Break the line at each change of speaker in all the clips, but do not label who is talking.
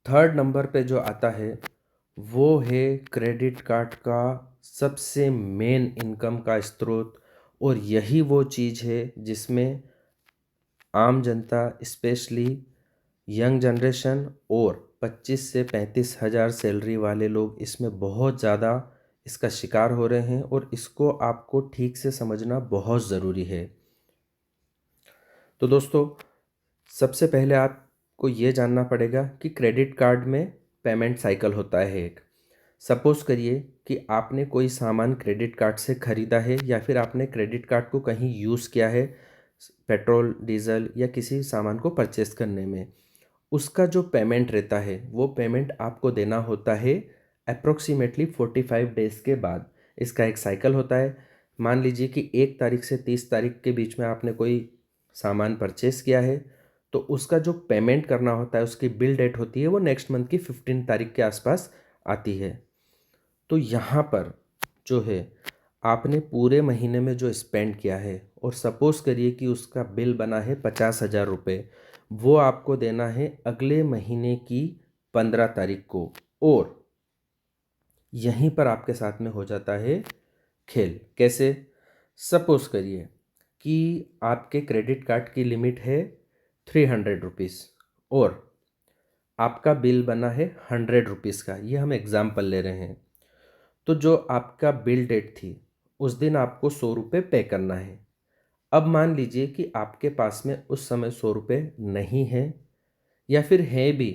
Third number पे जो आता है वो है क्रेडिट कार्ड का सबसे मेन इनकम का स्रोत। और यही वो चीज़ है जिसमें आम जनता, स्पेशली यंग जनरेशन और 25 से 35 हज़ार सैलरी वाले लोग इसमें बहुत ज़्यादा इसका शिकार हो रहे हैं, और इसको आपको ठीक से समझना बहुत ज़रूरी है। तो दोस्तों, सबसे पहले आपको ये जानना पड़ेगा कि क्रेडिट कार्ड में पेमेंट साइकिल होता है एक। सपोज़ करिए कि आपने कोई सामान क्रेडिट कार्ड से ख़रीदा है, या फिर आपने क्रेडिट कार्ड को कहीं यूज़ किया है पेट्रोल, डीजल या किसी सामान को परचेस करने में। उसका जो पेमेंट रहता है वो पेमेंट आपको देना होता है अप्रोक्सीमेटली 45 डेज़ के बाद। इसका एक साइकिल होता है। मान लीजिए कि 1 तारीख से 30 तारीख के बीच में आपने कोई सामान परचेस किया है, तो उसका जो पेमेंट करना होता है, उसकी बिल डेट होती है वो नेक्स्ट मंथ की 15 तारीख के आसपास आती है। तो यहाँ पर जो है, आपने पूरे महीने में जो स्पेंड किया है, और सपोज़ करिए कि उसका बिल बना है 50,000 रुपये, वो आपको देना है अगले महीने की 15 तारीख को। और यहीं पर आपके साथ में हो जाता है खेल। कैसे? सपोज़ करिए कि आपके क्रेडिट कार्ड की लिमिट है 300 रुपीज़, और आपका बिल बना है 100 रुपीज़ का। ये हम एग्ज़ाम्पल ले रहे हैं। तो जो आपका बिल डेट थी, उस दिन आपको 100 रुपये पे करना है। अब मान लीजिए कि आपके पास में उस समय 100 रुपये नहीं है, या फिर है भी,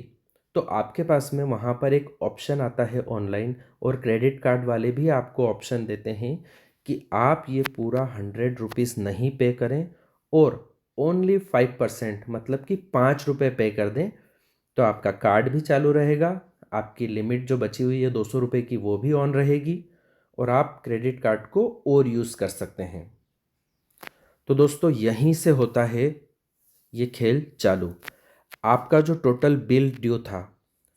तो आपके पास में वहाँ पर एक ऑप्शन आता है ऑनलाइन, और क्रेडिट कार्ड वाले भी आपको ऑप्शन देते हैं कि आप ये पूरा 100 रुपीज़ नहीं पे करें, और ओनली 5%, मतलब कि 5 रुपये पे कर दें, तो आपका कार्ड भी चालू रहेगा, आपकी लिमिट जो बची हुई है 200 रुपये की वो भी ऑन रहेगी, और आप क्रेडिट कार्ड को और यूज़ कर सकते हैं। तो दोस्तों, यहीं से होता है ये खेल चालू। आपका जो टोटल बिल ड्यू था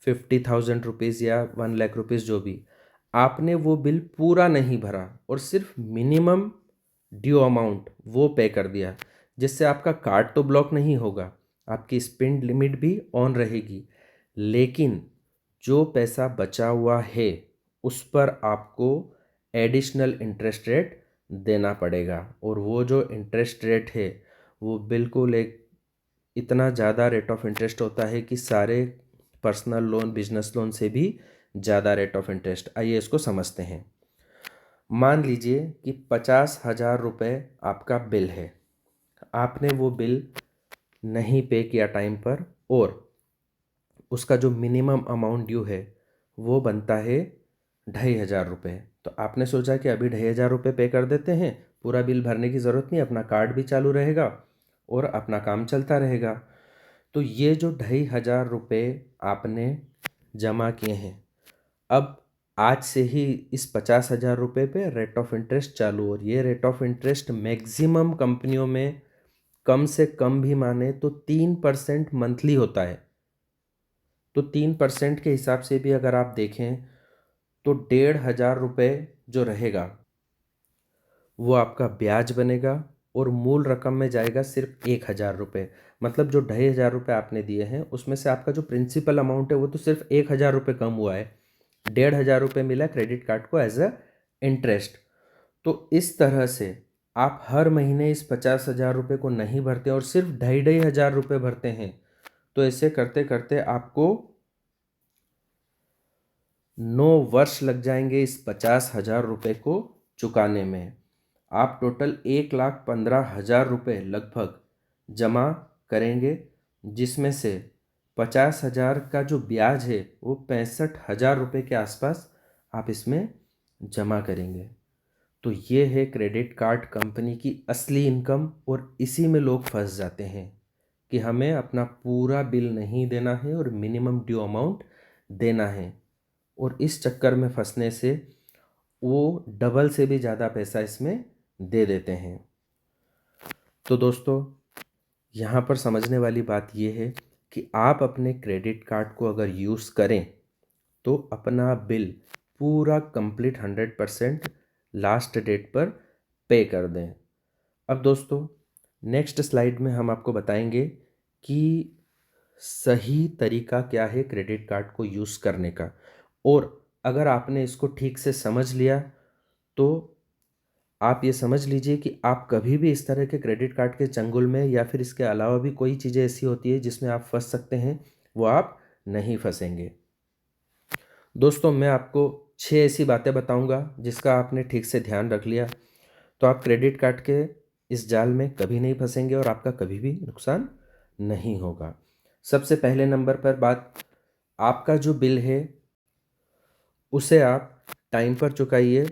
50,000 रुपीज़ या 1 लाख रुपीज़, जो भी, आपने वो बिल पूरा नहीं भरा और सिर्फ मिनिमम ड्यू अमाउंट वो पे कर दिया, जिससे आपका कार्ड तो ब्लॉक नहीं होगा, आपकी स्पेंड लिमिट भी ऑन रहेगी, लेकिन जो पैसा बचा हुआ है उस पर आपको एडिशनल इंटरेस्ट रेट देना पड़ेगा। और वो जो इंटरेस्ट रेट है वो बिल्कुल एक इतना ज़्यादा रेट ऑफ इंटरेस्ट होता है कि सारे पर्सनल लोन, बिजनेस लोन से भी ज़्यादा रेट ऑफ इंटरेस्ट। आइए इसको समझते हैं। मान लीजिए कि 50,000 रुपये आपका बिल है, आपने वो बिल नहीं पे किया टाइम पर, और उसका जो मिनिमम अमाउंट ड्यू है वो बनता है 2,500 रुपये। तो आपने सोचा कि अभी 2,500 रुपये पे कर देते हैं, पूरा बिल भरने की ज़रूरत नहीं, अपना कार्ड भी चालू रहेगा और अपना काम चलता रहेगा। तो ये जो 2,500 रुपये आपने जमा किए हैं, अब आज से ही इस 50,000 रुपये पे रेट ऑफ इंटरेस्ट चालू। और ये रेट ऑफ इंटरेस्ट मैक्सिमम कंपनियों में कम से कम भी माने तो 3% मंथली होता है। तो 3% के हिसाब से भी अगर आप देखें तो 1,500 रुपये जो रहेगा वो आपका ब्याज बनेगा, और मूल रकम में जाएगा सिर्फ 1,000 रुपये। मतलब जो 2,500 रुपये आपने दिए हैं उसमें से आपका जो प्रिंसिपल अमाउंट है वो तो सिर्फ 1,000 रुपये कम हुआ है, 1,500 रुपये मिला क्रेडिट कार्ड को एज अ इंटरेस्ट। तो इस तरह से आप हर महीने इस 50,000 रुपये को नहीं भरते और सिर्फ 2,500 रुपये भरते हैं, तो ऐसे करते करते आपको 9 वर्ष लग जाएंगे इस 50,000 रुपये को चुकाने में। आप टोटल 1,15,000 रुपये लगभग जमा करेंगे, जिसमें से 50,000 का जो ब्याज है वो 65,000 रुपये के आसपास आप इसमें जमा करेंगे। तो ये है क्रेडिट कार्ड कंपनी की असली इनकम, और इसी में लोग फंस जाते हैं कि हमें अपना पूरा बिल नहीं देना है और मिनिमम ड्यू अमाउंट देना है, और इस चक्कर में फंसने से वो डबल से भी ज़्यादा पैसा इसमें दे देते हैं। तो दोस्तों, यहाँ पर समझने वाली बात ये है कि आप अपने क्रेडिट कार्ड को अगर यूज़ करें तो अपना बिल पूरा कंप्लीट 100% लास्ट डेट पर पे कर दें। अब दोस्तों, नेक्स्ट स्लाइड में हम आपको बताएंगे कि सही तरीका क्या है क्रेडिट कार्ड को यूज़ करने का। और अगर आपने इसको ठीक से समझ लिया तो आप ये समझ लीजिए कि आप कभी भी इस तरह के क्रेडिट कार्ड के चंगुल में या फिर इसके अलावा भी कोई चीज़ें ऐसी होती है जिसमें आप फंस सकते हैं, वो आप नहीं फंसेंगे। दोस्तों, मैं आपको 6 ऐसी बातें बताऊंगा जिसका आपने ठीक से ध्यान रख लिया तो आप क्रेडिट कार्ड के इस जाल में कभी नहीं फंसेंगे और आपका कभी भी नुकसान नहीं होगा। सबसे पहले नंबर पर बात, आपका जो बिल है उसे आप टाइम पर चुकाइए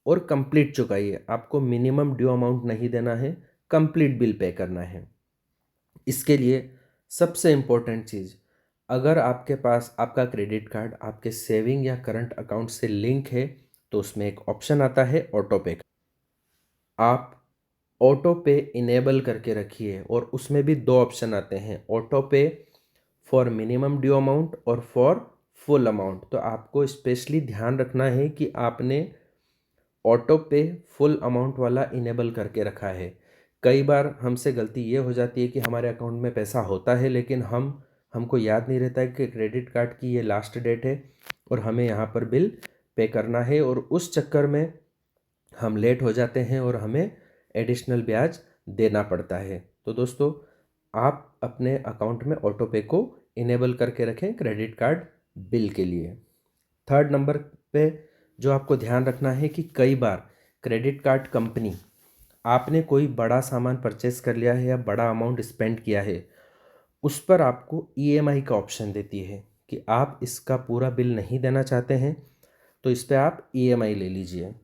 और कंप्लीट चुकाइए। आपको मिनिमम ड्यू अमाउंट नहीं देना है, कंप्लीट बिल पे करना है। इसके लिए सबसे इम्पोर्टेंट चीज़, अगर आपके पास आपका क्रेडिट कार्ड आपके सेविंग या करंट अकाउंट से लिंक है तो उसमें एक ऑप्शन आता है ऑटो पे। आप ऑटो पे इनेबल करके रखिए और उसमें भी दो ऑप्शन आते हैं, ऑटो पे फॉर मिनिमम ड्यू अमाउंट और फॉर फुल अमाउंट। तो आपको स्पेशली ध्यान रखना है कि आपने ऑटो पे फुल अमाउंट वाला इनेबल करके रखा है। कई बार हमसे गलती ये हो जाती है कि हमारे अकाउंट में पैसा होता है लेकिन हमको याद नहीं रहता है कि क्रेडिट कार्ड की ये लास्ट डेट है और हमें यहाँ पर बिल पे करना है, और उस चक्कर में हम लेट हो जाते हैं और हमें एडिशनल ब्याज देना पड़ता है। तो दोस्तों, आप अपने अकाउंट में ऑटो पे को इनेबल करके रखें क्रेडिट कार्ड बिल के लिए। थर्ड नंबर पे जो आपको ध्यान रखना है कि कई बार क्रेडिट कार्ड कंपनी, आपने कोई बड़ा सामान परचेस कर लिया है या बड़ा अमाउंट स्पेंड किया है, उस पर आपको ईएमआई का ऑप्शन देती है कि आप इसका पूरा बिल नहीं देना चाहते हैं तो इस पर आप ईएमआई ले लीजिए।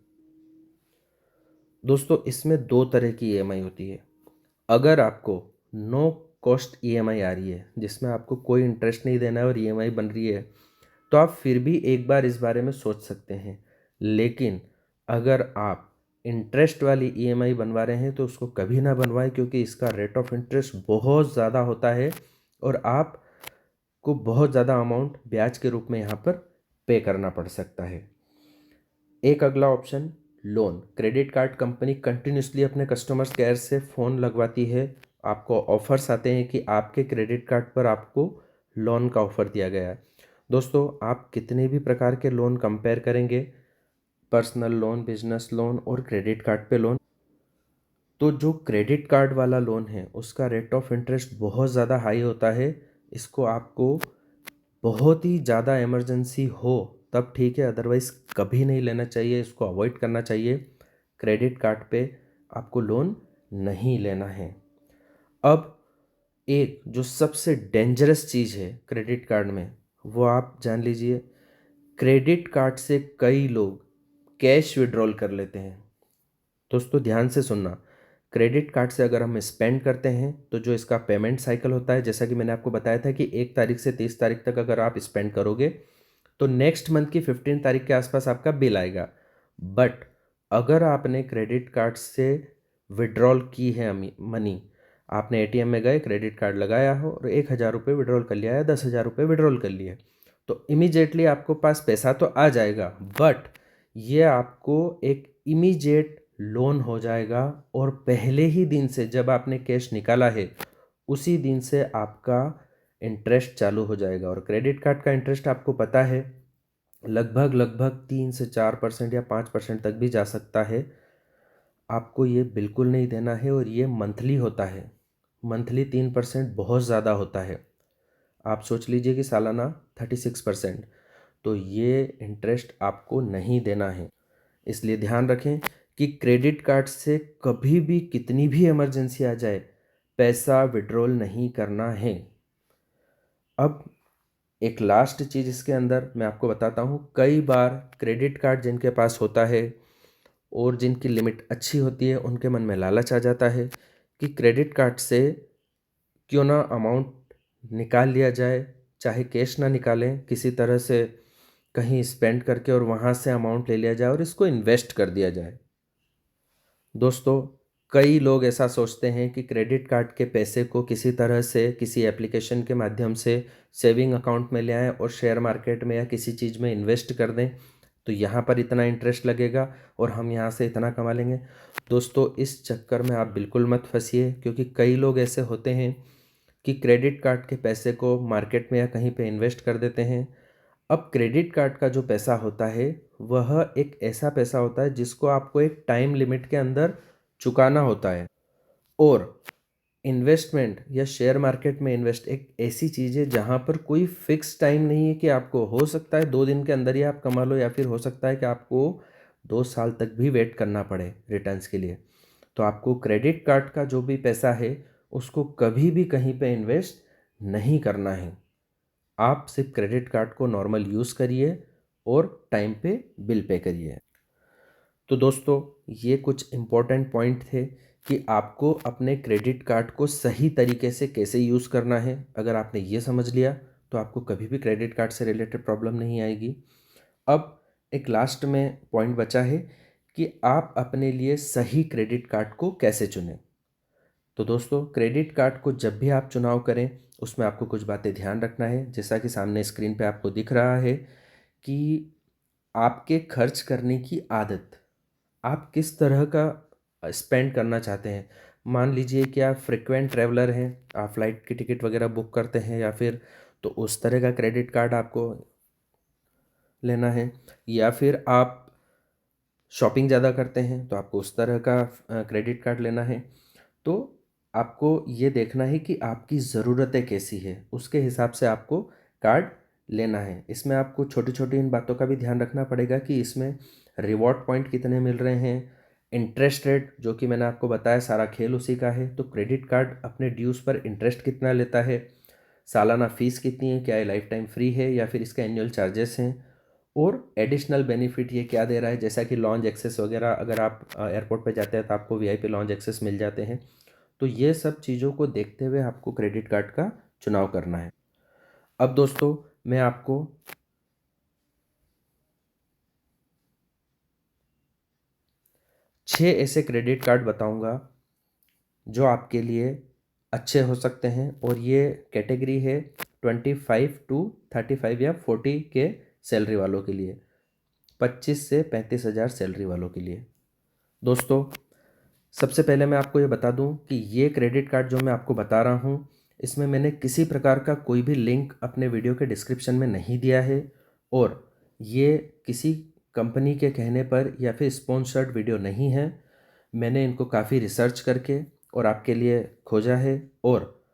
दोस्तों, इसमें दो तरह की ईएमआई होती है। अगर आपको नो कॉस्ट ईएमआई आ रही है जिसमें आपको कोई इंटरेस्ट नहीं देना है और ईएमआई बन रही है तो आप फिर भी एक बार इस बारे में सोच सकते हैं। लेकिन अगर आप इंटरेस्ट वाली ईएमआई बनवा रहे हैं तो उसको कभी ना बनवाएं, क्योंकि इसका रेट ऑफ इंटरेस्ट बहुत ज़्यादा होता है और आपको बहुत ज़्यादा अमाउंट ब्याज के रूप में यहाँ पर पे करना पड़ सकता है। एक अगला option, loan. Credit card company continuously अपने कस्टमर्स केयर से फ़ोन लगवाती है, आपको ऑफ़र्स आते हैं कि आपके क्रेडिट कार्ड पर आपको लोन का ऑफ़र दिया गया है। दोस्तों, आप कितने भी प्रकार के लोन कंपेयर करेंगे, पर्सनल लोन, बिजनेस लोन और क्रेडिट कार्ड पे लोन, तो जो क्रेडिट कार्ड वाला लोन है उसका रेट ऑफ इंटरेस्ट बहुत ज़्यादा हाई होता है। इसको आपको बहुत ही ज़्यादा इमरजेंसी हो तब ठीक है, अदरवाइज़ कभी नहीं लेना चाहिए, इसको अवॉइड करना चाहिए। क्रेडिट कार्ड पे आपको लोन नहीं लेना है। अब एक जो सबसे डेंजरस चीज़ है क्रेडिट कार्ड में, वो आप जान लीजिए, क्रेडिट कार्ड से कई लोग कैश विड्रॉल कर लेते हैं। दोस्तों, ध्यान से सुनना, क्रेडिट कार्ड से अगर हम स्पेंड करते हैं तो जो इसका पेमेंट साइकिल होता है, जैसा कि मैंने आपको बताया था कि 1 तारीख से 30 तारीख तक अगर आप स्पेंड करोगे तो नेक्स्ट मंथ की 15 तारीख के आसपास आपका बिल आएगा। बट अगर आपने क्रेडिट कार्ड से विड्रॉल की है मनी, आपने एटीएम में गए, क्रेडिट कार्ड लगाया हो और 1,000 रुपये विड्रॉल कर लिया या 10,000 रुपये विड्रॉल कर लिए, तो इमीजिएटली आपको पास पैसा तो आ जाएगा, बट ये आपको एक इमीजिएट लोन हो जाएगा और पहले ही दिन से जब आपने कैश निकाला है उसी दिन से आपका इंटरेस्ट चालू हो जाएगा। और क्रेडिट कार्ड का इंटरेस्ट आपको पता है लगभग लगभग 3 से 4% या 5% तक भी जा सकता है। आपको ये बिल्कुल नहीं देना है और ये मंथली होता है। मंथली 3% बहुत ज़्यादा होता है। आप सोच लीजिए कि सालाना 36%, तो ये इंटरेस्ट आपको नहीं देना है। इसलिए ध्यान रखें कि क्रेडिट कार्ड से कभी भी कितनी भी इमरजेंसी आ जाए पैसा विड्रॉल नहीं करना है। अब एक लास्ट चीज़ इसके अंदर मैं आपको बताता हूँ, कई बार क्रेडिट कार्ड जिनके पास होता है और जिनकी लिमिट अच्छी होती है उनके मन में लालच आ जाता है कि क्रेडिट कार्ड से क्यों ना अमाउंट निकाल लिया जाए, चाहे कैश ना निकालें, किसी तरह से कहीं स्पेंड करके और वहाँ से अमाउंट ले लिया जाए और इसको इन्वेस्ट कर दिया जाए। दोस्तों, कई लोग ऐसा सोचते हैं कि क्रेडिट कार्ड के पैसे को किसी तरह से किसी एप्लीकेशन के माध्यम से सेविंग अकाउंट में ले आएं और शेयर मार्केट में या किसी चीज़ में इन्वेस्ट कर दें तो यहाँ पर इतना इंटरेस्ट लगेगा और हम यहाँ से इतना कमा लेंगे। दोस्तों, इस चक्कर में आप बिल्कुल मत फंसिए, क्योंकि कई लोग ऐसे होते हैं कि क्रेडिट कार्ड के पैसे को मार्केट में या कहीं पे इन्वेस्ट कर देते हैं। अब क्रेडिट कार्ड का जो पैसा होता है वह एक ऐसा पैसा होता है जिसको आपको एक टाइम लिमिट के अंदर चुकाना होता है। और इन्वेस्टमेंट या शेयर मार्केट में इन्वेस्ट एक ऐसी चीज़ है जहाँ पर कोई फिक्स टाइम नहीं है कि आपको हो सकता है 2 दिन के अंदर ही आप कमा लो, या फिर हो सकता है कि आपको 2 साल तक भी वेट करना पड़े रिटर्न्स के लिए। तो आपको क्रेडिट कार्ड का जो भी पैसा है उसको कभी भी कहीं पे इन्वेस्ट नहीं करना है। आप सिर्फ क्रेडिट कार्ड को नॉर्मल यूज़ करिए और टाइम पे बिल पे करिए। तो दोस्तों, ये कुछ इम्पोर्टेंट पॉइंट थे कि आपको अपने क्रेडिट कार्ड को सही तरीके से कैसे यूज़ करना है। अगर आपने ये समझ लिया तो आपको कभी भी क्रेडिट कार्ड से रिलेटेड प्रॉब्लम नहीं आएगी। अब एक लास्ट में पॉइंट बचा है कि आप अपने लिए सही क्रेडिट कार्ड को कैसे चुनें। तो दोस्तों, क्रेडिट कार्ड को जब भी आप चुनाव करें उसमें आपको कुछ बातें ध्यान रखना है। जैसा कि सामने स्क्रीन पे आपको दिख रहा है कि आपके खर्च करने की आदत, आप किस तरह का स्पेंड करना चाहते हैं। मान लीजिए कि आप फ्रिक्वेंट ट्रैवलर हैं, आप फ्लाइट की टिकट वगैरह बुक करते हैं, या फिर तो उस तरह का क्रेडिट कार्ड आपको लेना है। या फिर आप शॉपिंग ज़्यादा करते हैं तो आपको उस तरह का क्रेडिट कार्ड लेना है। तो आपको ये देखना है कि आपकी ज़रूरतें कैसी है, उसके हिसाब से आपको कार्ड लेना है। इसमें आपको छोटी छोटी इन बातों का भी ध्यान रखना पड़ेगा कि इसमें रिवॉर्ड पॉइंट कितने मिल रहे हैं, इंटरेस्ट रेट जो कि मैंने आपको बताया सारा खेल उसी का है। तो क्रेडिट कार्ड अपने ड्यूज़ पर इंटरेस्ट कितना लेता है, सालाना फ़ीस कितनी है, क्या ये लाइफ टाइम फ्री है या फिर इसका एनुअल चार्जेस हैं, और एडिशनल बेनिफिट ये क्या दे रहा है, जैसा कि लॉन्ज एक्सेस वगैरह। अगर आप एयरपोर्ट पे जाते हैं तो आपको वीआईपी लॉन्ज एक्सेस मिल जाते हैं। तो ये सब चीज़ों को देखते हुए आपको क्रेडिट कार्ड का चुनाव करना है। अब दोस्तों, मैं आपको 6 ऐसे क्रेडिट कार्ड बताऊंगा जो आपके लिए अच्छे हो सकते हैं। और ये कैटेगरी है 25 टू 35 या 40 के सैलरी वालों के लिए, 25 से 35 हज़ार सैलरी वालों के लिए। दोस्तों, सबसे पहले मैं आपको ये बता दूं कि ये क्रेडिट कार्ड जो मैं आपको बता रहा हूं, इसमें मैंने किसी प्रकार का कोई भी लिंक अपने वीडियो के डिस्क्रिप्शन में नहीं दिया है, और ये किसी कंपनी के कहने पर या फिर स्पॉन्सर्ड वीडियो नहीं है। मैंने इनको काफ़ी रिसर्च करके और आपके लिए खोजा है, और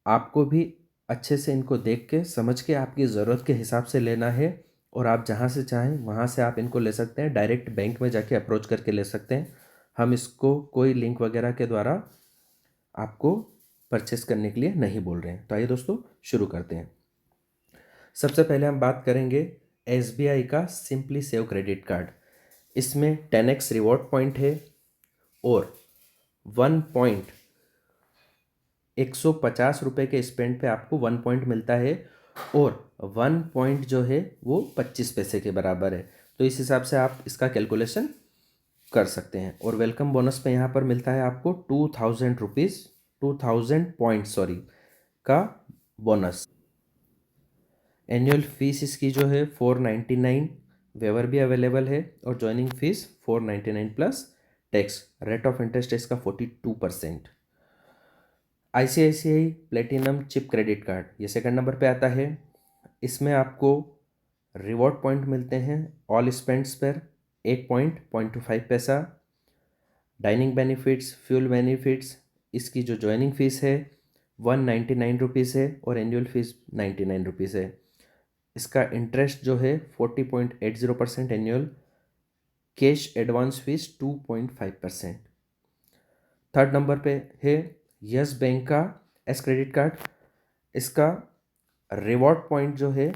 आपको भी अच्छे से इनको देख के समझ के आपकी ज़रूरत के हिसाब से लेना है। और आप जहाँ से चाहें वहाँ से आप इनको ले सकते हैं, डायरेक्ट बैंक में जाके अप्रोच करके ले सकते हैं। हम इसको कोई लिंक वगैरह के द्वारा आपको परचेस करने के लिए नहीं बोल रहे हैं। तो आइए दोस्तों, शुरू करते हैं। सबसे पहले हम बात करेंगे SBI का सिंपली सेव क्रेडिट कार्ड। इसमें 10x रिवॉर्ड पॉइंट है, और 1 पॉइंट 150 रुपये के स्पेंड पे आपको 1 पॉइंट मिलता है, और 1 पॉइंट जो है वो 25 पैसे के बराबर है। तो इस हिसाब से आप इसका कैलकुलेशन कर सकते हैं। और वेलकम बोनस पे यहाँ पर मिलता है आपको 2000 रुपीज़, 2000 पॉइंट सॉरी का बोनस। एनुअल फीस इसकी जो है 499, वेवर भी अवेलेबल है, और joining fees 499 plus tax. Rate of interest इसका 42%। ICICI platinum chip credit card, ये सेकंड नंबर पे आता है। इसमें आपको रिवॉर्ड पॉइंट मिलते हैं ऑल स्पेंड्स पर 8 पॉइंट 0.25 पैसा। डाइनिंग बेनिफिट्स, फ्यूल बेनिफिट्स, इसकी जो ज्वाइनिंग फ़ीस है 199 रुपीज़ है, और एनुअल फीस 99 रुपीज़ है। इसका इंटरेस्ट जो है 40.80% annual, cash advance fees 2.5%। Third number पे है यस बैंक का एस क्रेडिट कार्ड। इसका रिवॉर्ड पॉइंट जो है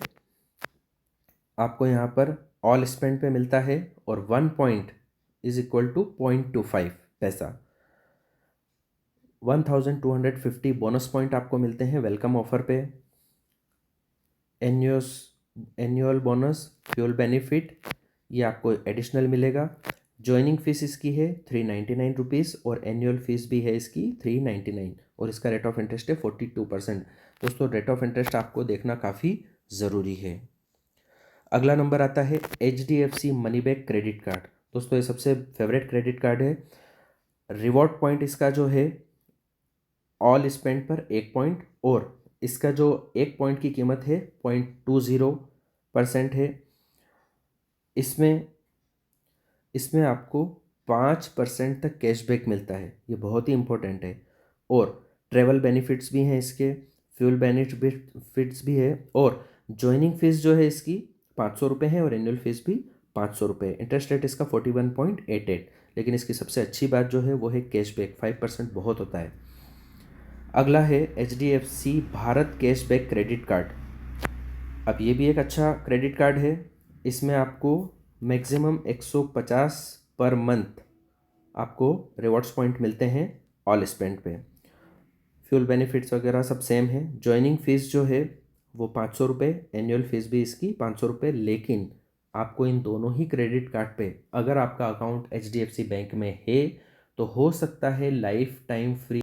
आपको यहाँ पर ऑल स्पेंड पे मिलता है, और 1 पॉइंट इज इक्वल टू 0.25 पैसा। 1250 बोनस पॉइंट आपको मिलते हैं वेलकम ऑफर पे। एन्यूस एनुअल बोनस, फ्यूल बेनिफिट, ये आपको एडिशनल मिलेगा। ज्वाइनिंग फीस इसकी है 399 रुपीज़, और एनुअल फीस भी है इसकी 399, और इसका रेट ऑफ इंटरेस्ट है 42%। दोस्तों, रेट ऑफ इंटरेस्ट आपको देखना काफ़ी ज़रूरी है। अगला नंबर आता है HDFC money bank credit card. दोस्तों, ये सबसे फेवरेट क्रेडिट कार्ड है। रिवॉर्ड पॉइंट इसका जो है ऑल स्पेंड पर 1 पॉइंट, और इसका जो 1 पॉइंट की कीमत है 0.20% है। इसमें इसमें आपको 5% तक कैशबैक मिलता है, ये बहुत ही इम्पोर्टेंट है। और ट्रैवल बेनिफिट्स भी हैं इसके, फ्यूल बेनिफिट्स भी है, और ज्वाइनिंग फीस जो है इसकी 500 रुपये है, और एनुअल फीस भी 500 रुपये। इंटरेस्ट रेट इसका 41.88। लेकिन इसकी सबसे अच्छी बात जो है वो है कैशबैक, 5% बहुत होता है। अगला है HDFC Bharat cashback credit card. अब ये भी एक अच्छा क्रेडिट कार्ड है। इसमें आपको मैक्सिमम 150 पर मंथ आपको रिवॉर्ड्स पॉइंट मिलते हैं ऑल स्पेंड पे। फ्यूल बेनिफिट्स वगैरह सब सेम है। ज्वाइनिंग फ़ीस जो है वो 500 रुपये, एनुअल फीस भी इसकी 500 रुपये। लेकिन आपको इन दोनों ही क्रेडिट कार्ड पे अगर आपका अकाउंट HDFC बैंक में है तो हो सकता है लाइफ टाइम फ्री